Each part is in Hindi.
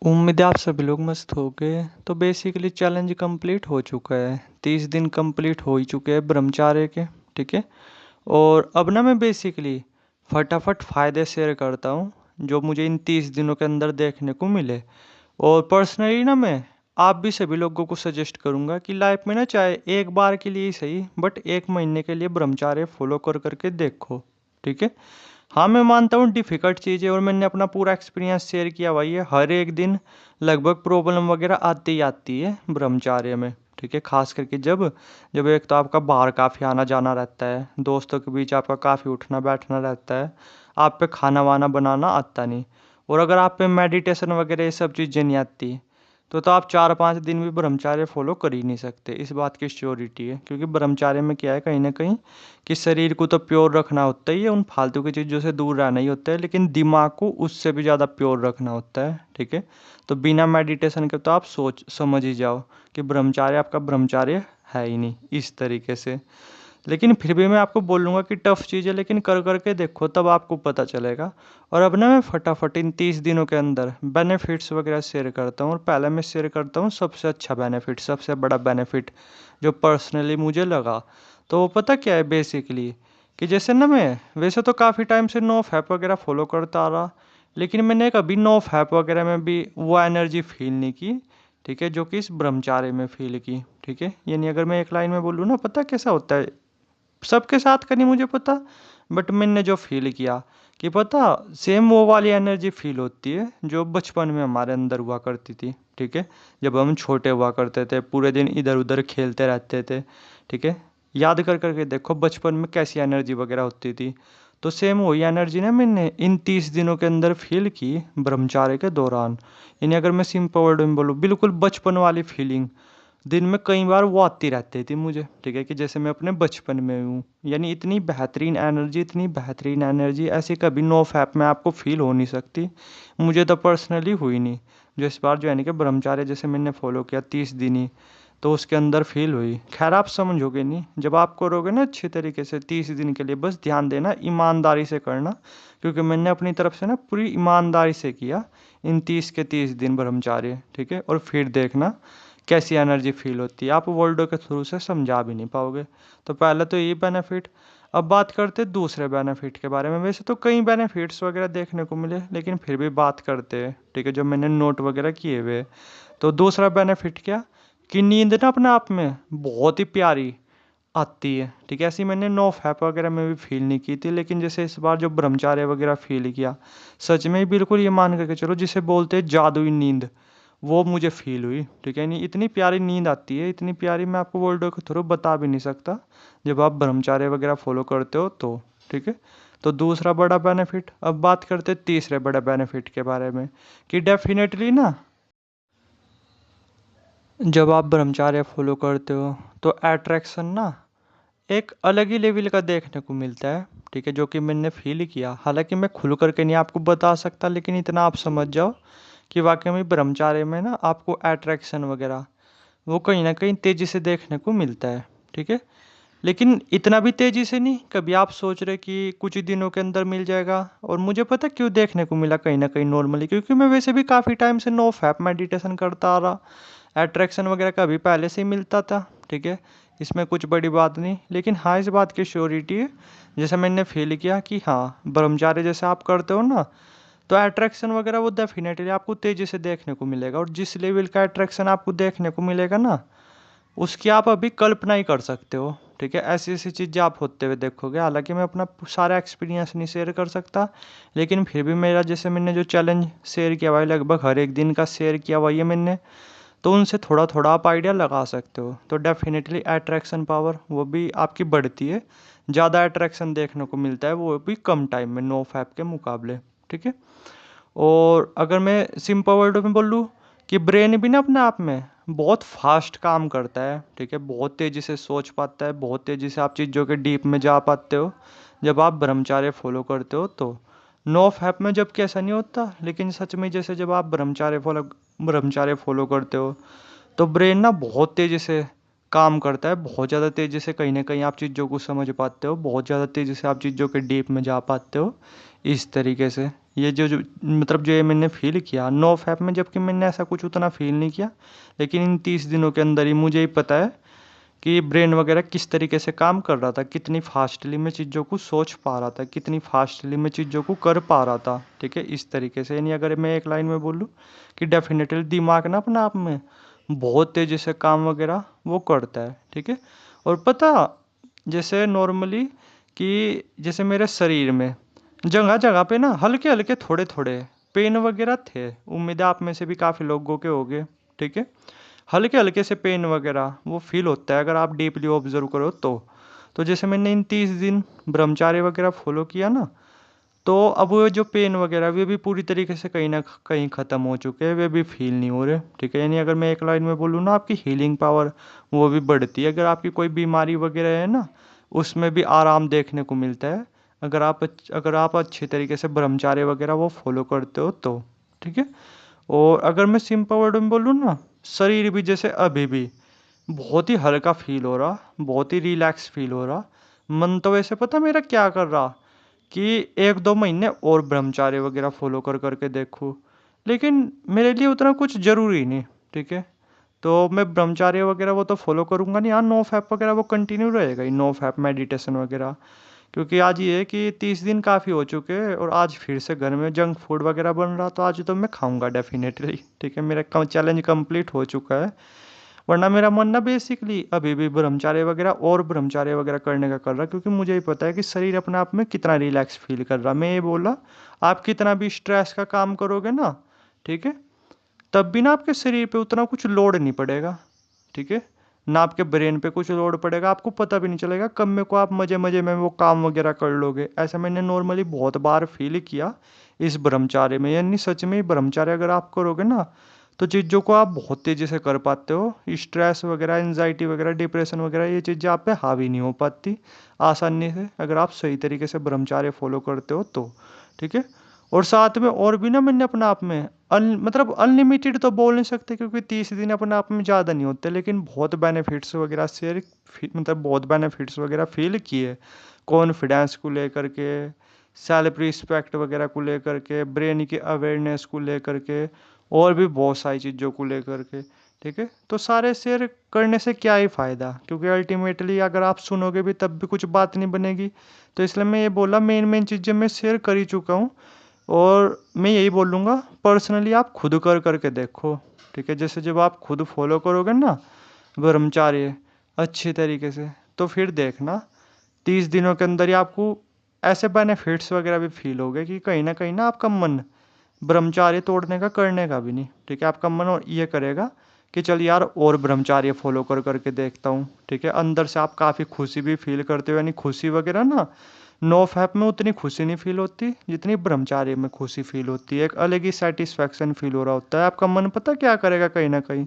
उम्मीद है आप सभी लोग मस्त हो गए। तो बेसिकली चैलेंज कंप्लीट हो चुका है, 30 दिन कंप्लीट हो ही चुके हैं ब्रह्मचार्य के। ठीक है। और अब ना मैं बेसिकली फटाफट फ़ायदे शेयर करता हूँ जो मुझे इन 30 दिनों के अंदर देखने को मिले। और पर्सनली ना मैं आप भी सभी लोगों को सजेस्ट करूँगा कि लाइफ में ना चाहे एक बार के लिए ही सही बट 1 महीने के लिए ब्रह्मचार्य फॉलो कर करके देखो। ठीक है। हाँ, मैं मानता हूँ डिफ़िकल्ट चीज़ है और मैंने अपना पूरा एक्सपीरियंस शेयर किया भाई है। हर एक दिन लगभग प्रॉब्लम वगैरह आती ही आती है ब्रह्मचार्य में। ठीक है। ख़ास करके जब जब एक तो आपका बाहर काफ़ी आना जाना रहता है, दोस्तों के बीच आपका काफ़ी उठना बैठना रहता है, आप पे खाना वाना बनाना आता नहीं, और अगर आप पे मेडिटेशन वगैरह ये सब चीज़ें नहीं आती तो आप 4-5 दिन भी ब्रह्मचार्य फॉलो कर ही नहीं सकते। इस बात की श्योरिटी है, क्योंकि ब्रह्मचार्य में क्या है कहीं ना कहीं कि शरीर को तो प्योर रखना होता ही है, उन फालतू की चीज़ों से दूर रहना ही होता है, लेकिन दिमाग को उससे भी ज़्यादा प्योर रखना होता है। ठीक है। तो बिना मेडिटेशन के तो आप सोच समझ ही जाओ कि ब्रह्मचार्य आपका ब्रह्मचार्य है ही नहीं इस तरीके से। लेकिन फिर भी मैं आपको बोलूँगा कि टफ चीज़ है, लेकिन कर करके देखो तब आपको पता चलेगा। और अब ना मैं फटाफट इन 30 दिनों के अंदर बेनिफिट्स वगैरह शेयर करता हूँ, और पहले मैं शेयर करता हूँ सबसे अच्छा बेनिफिट, सबसे बड़ा बेनिफिट जो पर्सनली मुझे लगा। तो वो पता क्या है बेसिकली, कि जैसे ना मैं वैसे तो काफ़ी टाइम से नो फैप वगैरह फॉलो करता आ रहा, लेकिन मैंने कभी नो फैप वगैरह में भी वो एनर्जी फील नहीं की। ठीक है। जो कि इस ब्रह्मचार्य में फील की। ठीक है। यानी अगर मैं एक लाइन में बोलूँ ना, पता कैसा होता है, सबके साथ का नहीं मुझे पता, बट मैंने जो फील किया कि पता सेम वो वाली एनर्जी फील होती है जो बचपन में हमारे अंदर हुआ करती थी। ठीक है। जब हम छोटे हुआ करते थे, पूरे दिन इधर उधर खेलते रहते थे। ठीक है। याद कर करके देखो बचपन में कैसी एनर्जी वगैरह होती थी। तो सेम वही एनर्जी ना मैंने इन 30 दिनों के अंदर फील की ब्रह्मचार्य के दौरान। यानी अगर मैं सिंपल वर्ड में बोलूँ, बिल्कुल बचपन वाली फीलिंग दिन में कई बार वो आती रहती थी मुझे। ठीक है। कि जैसे मैं अपने बचपन में हूँ, यानी इतनी बेहतरीन एनर्जी, इतनी बेहतरीन एनर्जी ऐसी कभी नो फैप में आपको फील हो नहीं सकती। मुझे तो पर्सनली हुई नहीं। जो इस बार जो यानी कि ब्रह्मचार्य जैसे मैंने फॉलो किया 30 दिन ही, तो उसके अंदर फील हुई। खैर आप समझोगे नहीं, जब आप करोगे ना अच्छी तरीके से 30 दिन के लिए, बस ध्यान देना ईमानदारी से करना, क्योंकि मैंने अपनी तरफ से ना पूरी ईमानदारी से किया इन 30 के 30 दिन ब्रह्मचार्य। ठीक है। और फिर देखना कैसी एनर्जी फील होती है, आप वर्ल्डों के थ्रू से समझा भी नहीं पाओगे। तो पहले तो ये बेनिफिट। अब बात करते हैं दूसरे बेनिफिट के बारे में। वैसे तो कई बेनिफिट्स वगैरह देखने को मिले, लेकिन फिर भी बात करते हैं। ठीक है। जो मैंने नोट वगैरह किए हुए। तो दूसरा बेनिफिट क्या, कि नींद ना अपने आप में बहुत ही प्यारी आती है। ठीक है। ऐसी मैंने नो फैप वगैरह में भी फील नहीं की थी, लेकिन जैसे इस बार जो ब्रह्मचार्य वगैरह फील किया, सच में ही बिल्कुल ये मान करके चलो जिसे बोलते हैं जादुई नींद, वो मुझे फील हुई। ठीक है। नहीं, इतनी प्यारी नींद आती है, इतनी प्यारी, मैं आपको वर्डों के थ्रू बता भी नहीं सकता जब आप ब्रह्मचार्य वगैरह फॉलो करते हो तो। ठीक है। तो दूसरा बड़ा बेनिफिट। अब बात करते हैं तीसरे बड़े बेनिफिट के बारे में, कि डेफिनेटली ना जब आप ब्रह्मचार्य फॉलो करते हो तो अट्रैक्शन ना एक अलग ही लेवल का देखने को मिलता है। ठीक है। जो कि मैंने फील किया, हालांकि मैं खुल करके नहीं आपको बता सकता, लेकिन इतना आप समझ जाओ कि वाकई में ब्रह्मचार्य में ना आपको अट्रैक्शन वगैरह वो कहीं ना कहीं तेज़ी से देखने को मिलता है। ठीक है। लेकिन इतना भी तेज़ी से नहीं कभी आप सोच रहे कि कुछ ही दिनों के अंदर मिल जाएगा। और मुझे पता क्यों देखने को मिला कहीं ना कहीं नॉर्मली, क्योंकि मैं वैसे भी काफ़ी टाइम से नो फैप मेडिटेशन करता आ रहा। अट्रैक्शन वगैरह का भी पहले से ही मिलता था। ठीक है। इसमें कुछ बड़ी बात नहीं, लेकिन हाँ इस बात की श्योरिटी है, जैसे मैंने फील किया कि हाँ ब्रह्मचार्य जैसे आप करते हो ना, तो अट्रैक्शन वगैरह वो डेफिनेटली आपको तेज़ी से देखने को मिलेगा। और जिस लेवल का अट्रैक्शन आपको देखने को मिलेगा ना, उसकी आप अभी कल्पना ही कर सकते हो। ठीक है। ऐसी ऐसी चीज़ें आप होते हुए देखोगे। हालांकि मैं अपना सारा एक्सपीरियंस नहीं शेयर कर सकता, लेकिन फिर भी मेरा जैसे मैंने जो चैलेंज शेयर किया हुआ है, लगभग हर एक दिन का शेयर किया हुआ है मैंने, तो उनसे थोड़ा थोड़ा आप आइडिया लगा सकते हो। तो डेफिनेटली अट्रैक्शन पावर वो भी आपकी बढ़ती है, ज़्यादा अट्रैक्शन देखने को मिलता है, वो भी कम टाइम में नो फैप के मुकाबले। ठीक है। और अगर मैं सिंपल वर्ड में बोलूँ, कि ब्रेन भी ना अपने आप में बहुत फास्ट काम करता है। ठीक है। बहुत तेज़ी से सोच पाता है, बहुत तेज़ी से आप चीज़ों के डीप में जा पाते हो जब आप ब्रह्मचार्य फॉलो करते हो तो। नो फैप में जब कैसा नहीं होता, लेकिन सच में जैसे जब आप ब्रह्मचार्य फॉलो करते हो तो ब्रेन ना बहुत तेज़ी से काम करता है बहुत ज़्यादा तेज़ी से, कहीं ना कहीं आप चीज़ों को समझ पाते हो, बहुत ज़्यादा तेज़ी से आप चीज़ों के डीप में जा पाते हो इस तरीके से। ये जो मतलब जो ये मैंने फील किया नो फैप में, जबकि मैंने ऐसा कुछ उतना फील नहीं किया, लेकिन इन 30 दिनों के अंदर ही मुझे ही पता है कि ब्रेन वगैरह किस तरीके से काम कर रहा था, कितनी फास्टली मैं चीज़ों को सोच पा रहा था, कितनी फास्टली मैं चीज़ों को कर पा रहा था। ठीक है, इस तरीके से। यानी अगर मैं एक लाइन में बोलूँ कि डेफिनेटली दिमाग ना अपना आप में बहुत तेज़ी से काम वगैरह वो करता है। ठीक है, और पता जैसे नॉर्मली कि जैसे मेरे शरीर में जगह जगह पे ना हल्के हल्के थोड़े थोड़े पेन वगैरह थे, उम्मीद है आप में से भी काफ़ी लोगों के होंगे। ठीक है, हल्के हल्के से पेन वगैरह वो फील होता है अगर आप डीपली ऑब्जर्व करो तो जैसे मैंने इन 30 दिन ब्रह्मचार्य वगैरह फॉलो किया ना, तो अब वो जो पेन वगैरह वे भी पूरी तरीके से कहीं ना कहीं ख़त्म हो चुके हैं, वे भी फील नहीं हो रहे। ठीक है, यानी अगर मैं एक लाइन में बोलूँ ना, आपकी हीलिंग पावर वो भी बढ़ती है। अगर आपकी कोई बीमारी वगैरह है ना, उसमें भी आराम देखने को मिलता है अगर आप अच्छे तरीके से ब्रह्मचार्य वगैरह वो फॉलो करते हो तो। ठीक है, और अगर मैं सिंपल वर्ड में बोलूँ ना, शरीर भी जैसे अभी भी बहुत ही हल्का फील हो रहा, बहुत ही रिलैक्स फील हो रहा। मन तो वैसे पता मेरा क्या कर रहा कि 1-2 महीने और ब्रह्मचार्य वगैरह फॉलो कर करके देखूँ, लेकिन मेरे लिए उतना कुछ ज़रूरी नहीं। ठीक है, तो मैं ब्रह्मचार्य वगैरह वो तो फॉलो करूँगा नहीं। हाँ, नो फैप वगैरह वो कंटिन्यू रहेगा ही, नो फैप मेडिटेशन वगैरह। क्योंकि आज ये है कि 30 दिन काफ़ी हो चुके हैं और आज फिर से घर में जंक फूड वगैरह बन रहा, तो आज तो मैं खाऊंगा डेफिनेटली। ठीक है, मेरा चैलेंज कंप्लीट हो चुका है। वरना मेरा मन ना बेसिकली अभी भी ब्रह्मचार्य वगैरह और ब्रह्मचार्य वगैरह करने का कर रहा, क्योंकि मुझे ही पता है कि शरीर अपने आप में कितना रिलैक्स फील कर रहा। मैं ये बोला, आप कितना भी स्ट्रेस का काम करोगे ना, ठीक है, तब भी ना आपके शरीर पे उतना कुछ लोड नहीं पड़ेगा। ठीक है, ना आपके ब्रेन पे कुछ लोड पड़ेगा, आपको पता भी नहीं चलेगा कब में को आप मजे मजे में वो काम वगैरह कर लोगे। ऐसा मैंने नॉर्मली बहुत बार फील किया इस ब्रह्मचार्य में। यानी सच में ही ब्रह्मचार्य अगर आप करोगे ना, तो चीज़ों को आप बहुत तेज़ी से कर पाते हो। स्ट्रेस वगैरह, एंजाइटी वगैरह, डिप्रेशन वगैरह, ये चीज़ें आप पे हावी नहीं हो पाती आसानी से, अगर आप सही तरीके से ब्रह्मचार्य फॉलो करते हो तो। ठीक है, और साथ में और भी ना मैंने अपने आप में मतलब अनलिमिटेड तो बोल नहीं सकते, क्योंकि 30 दिन अपने आप में ज़्यादा नहीं होते, लेकिन बहुत बेनिफिट्स वगैरह शेयर, मतलब बहुत बेनिफिट्स वगैरह फील किए। कॉन्फिडेंस को लेकर के, सेल्फ रिस्पेक्ट वगैरह को लेकर के, ब्रेन की अवेयरनेस को लेकर के, और भी बहुत सारी चीज़ों को लेकर के। ठीक है, तो सारे शेयर करने से क्या ही फ़ायदा, क्योंकि अल्टीमेटली अगर आप सुनोगे भी तब भी कुछ बात नहीं बनेगी। तो इसलिए मैं ये बोला, मेन मेन चीज़ें मैं शेयर कर ही चुका हूँ, और मैं यही बोलूँगा पर्सनली आप खुद कर करके देखो। ठीक है, जैसे जब आप खुद फॉलो करोगे ना ब्रह्मचार्य अच्छी तरीके से, तो फिर देखना 30 दिनों के अंदर ही आपको ऐसे बेनिफिट्स वगैरह भी फील होगे कि कहीं ना आपका मन ब्रह्मचार्य तोड़ने का करने का भी नहीं। ठीक है, आपका मन और ये करेगा कि चल यार और ब्रह्मचार्य फॉलो कर करके देखता हूँ। ठीक है, अंदर से आप काफ़ी खुशी भी फील करते हो। यानी खुशी वगैरह ना नो फैप में उतनी खुशी नहीं फील होती जितनी ब्रह्मचार्य में खुशी फील होती है। एक अलग ही सेटिस्फैक्शन फील हो रहा होता है। आपका मन पता क्या करेगा कहीं ना कहीं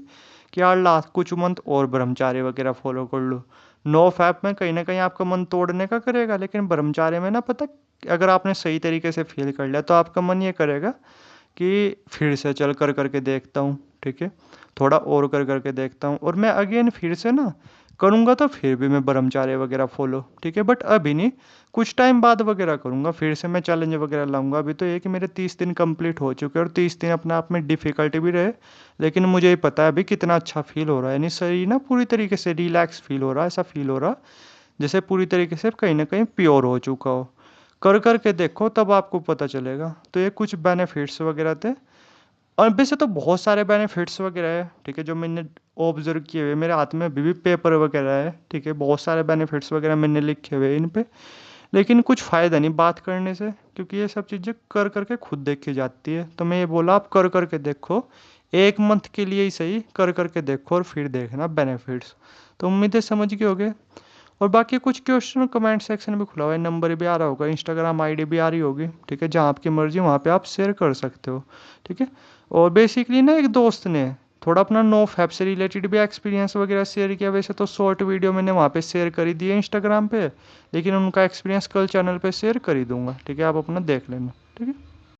कि यार लास्ट कुछ मंथ और ब्रह्मचार्य वगैरह फॉलो कर लो। नो फैप में कहीं ना कहीं आपका मन तोड़ने का करेगा, लेकिन ब्रह्मचार्य में ना पता, अगर आपने सही तरीके से फील कर लिया तो आपका मन ये करेगा कि फिर से चल कर करके देखता हूँ। ठीक है, थोड़ा और कर करके देखता हूँ, और मैं अगेन फिर से ना करूँगा तो फिर भी मैं ब्रह्मचार्य वगैरह फॉलो। ठीक है, बट अभी नहीं, कुछ टाइम बाद वगैरह करूँगा, फिर से मैं चैलेंज वगैरह लाऊंगा। अभी तो ये कि मेरे 30 दिन कंप्लीट हो चुके हैं, और 30 दिन अपने आप में डिफ़िकल्टी भी रहे, लेकिन मुझे ही पता है अभी कितना अच्छा फील हो रहा है। यानी शरीर ना पूरी तरीके से रिलैक्स फील हो रहा है, ऐसा फील हो रहा जैसे पूरी तरीके से कहीं ना कहीं प्योर हो चुका हो। कर करके देखो तब आपको पता चलेगा। तो ये कुछ बेनिफिट्स वगैरह थे, और वैसे तो बहुत सारे बेनिफिट्स वगैरह है। ठीक है, जो मैंने ऑब्जर्व किए हुए, मेरे हाथ में अभी भी पेपर वगैरह है। ठीक है, बहुत सारे बेनिफिट्स वगैरह मैंने लिखे हुए हैं इन पे, लेकिन कुछ फ़ायदा नहीं बात करने से, क्योंकि ये सब चीज़ें कर करके खुद देखी जाती है। तो मैं ये बोला, आप कर करके देखो, 1 मंथ के लिए ही सही कर करके देखो, और फिर देखना बेनिफिट्स। तो उम्मीद है समझ गए होगे। और बाकी कुछ क्वेश्चन कमेंट सेक्शन भी खुला हुआ है, नंबर भी आ रहा होगा, इंस्टाग्राम आईडी भी आ रही होगी। ठीक है, जहाँ आपकी मर्जी वहाँ पे आप शेयर कर सकते हो। ठीक है, और बेसिकली ना एक दोस्त ने थोड़ा अपना नो फैप से रिलेटेड भी एक्सपीरियंस वगैरह शेयर किया। वैसे तो शॉर्ट वीडियो मैंने वहाँ पे शेयर कर ही दी है इंस्टाग्राम पे, लेकिन उनका एक्सपीरियंस कल चैनल पे शेयर कर ही दूंगा। ठीक है, आप अपना देख लेना। ठीक है।